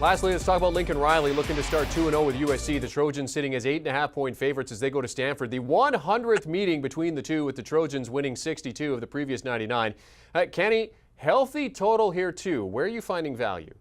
Lastly, let's talk about Lincoln Riley looking to start 2-0 with USC. The Trojans sitting as 8.5-point favorites as they go to Stanford. The 100th meeting between the two, with the Trojans winning 62 of the previous 99. Kenny, healthy total here too. Where are you finding value?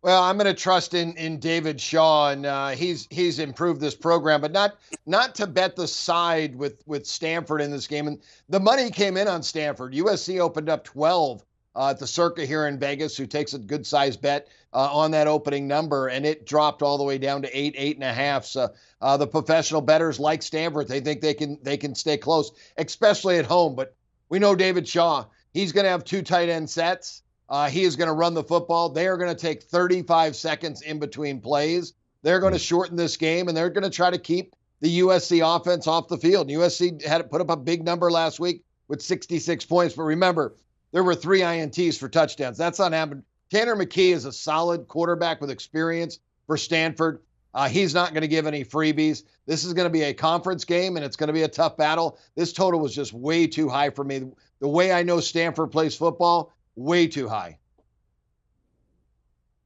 Well, I'm going to trust in David Shaw, and he's improved this program, but not to bet the side with Stanford in this game. And the money came in on Stanford. USC opened up 12 at the Circa here in Vegas, who takes a good size bet on that opening number, and it dropped all the way down to 8.5. So the professional bettors like Stanford. They think they can stay close, especially at home. But we know David Shaw. He's going to have two tight end sets. He is going to run the football. They are going to take 35 seconds in between plays. They're going to shorten this game, and they're going to try to keep the USC offense off the field. USC had put up a big number last week with 66 points. But remember, there were 3 INTs for touchdowns. That's not happening. Tanner McKee is a solid quarterback with experience for Stanford. He's not going to give any freebies. This is going to be a conference game, and it's going to be a tough battle. This total was just way too high for me. The way I know Stanford plays football, way too high.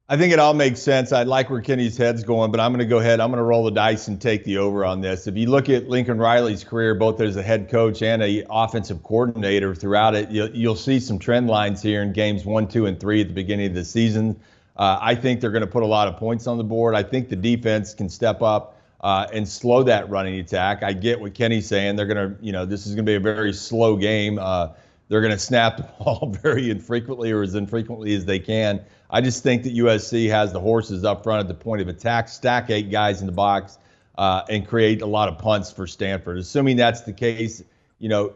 I think it all makes sense. I like where Kenny's head's going, but I'm going to go ahead. I'm going to roll the dice and take the over on this. If you look at Lincoln Riley's career, both as a head coach and a offensive coordinator throughout it, you'll see some trend lines here in games 1, 2, and 3 at the beginning of the season. I think they're going to put a lot of points on the board. I think the defense can step up and slow that running attack. I get what Kenny's saying. They're going to, this is going to be a very slow game. They're going to snap the ball very infrequently, or as infrequently as they can. I just think that USC has the horses up front at the point of attack, stack 8 guys in the box, and create a lot of punts for Stanford. Assuming that's the case,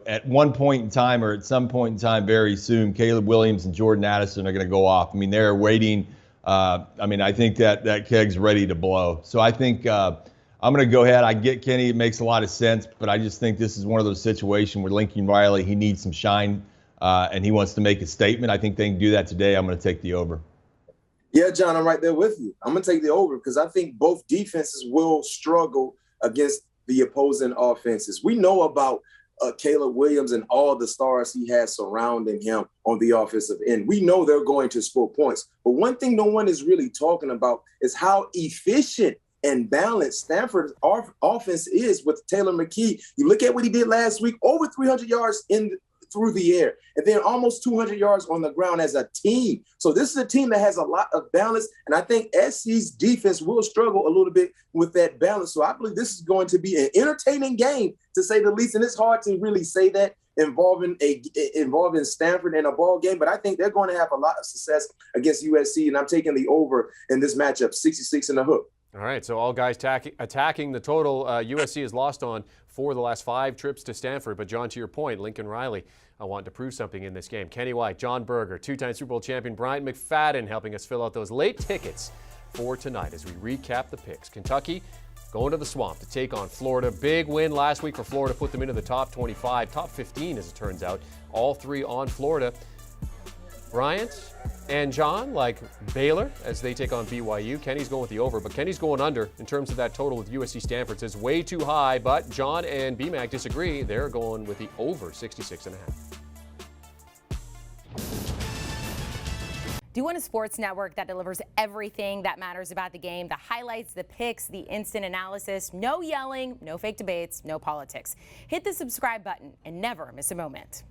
at one point in time or at some point in time very soon, Caleb Williams and Jordan Addison are going to go off. I mean, they're waiting. I think that keg's ready to blow. So I think I'm going to go ahead. I get Kenny. It makes a lot of sense, but I just think this is one of those situations where Lincoln Riley, he needs some shine, and he wants to make a statement. I think they can do that today. I'm going to take the over. Yeah, John, I'm right there with you. I'm going to take the over because I think both defenses will struggle against the opposing offenses. We know about Caleb Williams and all the stars he has surrounding him on the offensive end. We know they're going to score points. But one thing no one is really talking about is how efficient and balanced Stanford's offense is with Taylor McKee. You look at what he did last week, over 300 yards through the air, and then almost 200 yards on the ground as a team. So this is a team that has a lot of balance, and I think SC's defense will struggle a little bit with that balance. So I believe this is going to be an entertaining game, to say the least, and it's hard to really say that involving Stanford in a ball game, but I think they're going to have a lot of success against USC, and I'm taking the over in this matchup, 66 and a hook. All right, so all guys attacking the total. USC has lost on 4 of the last 5 trips to Stanford. But, John, to your point, Lincoln Riley wanting to prove something in this game. Kenny White, John Berger, 2-time Super Bowl champion Bryant McFadden helping us fill out those late tickets for tonight as we recap the picks. Kentucky going to the Swamp to take on Florida. Big win last week for Florida, put them into the top 25, top 15 as it turns out. All 3 on Florida. Bryant and John like Baylor as they take on BYU. Kenny's going with the over, but Kenny's going under in terms of that total with USC-Stanford. Says way too high, but John and BMAC disagree. They're going with the over 66.5. Do you want a sports network that delivers everything that matters about the game? The highlights, the picks, the instant analysis, no yelling, no fake debates, no politics. Hit the subscribe button and never miss a moment.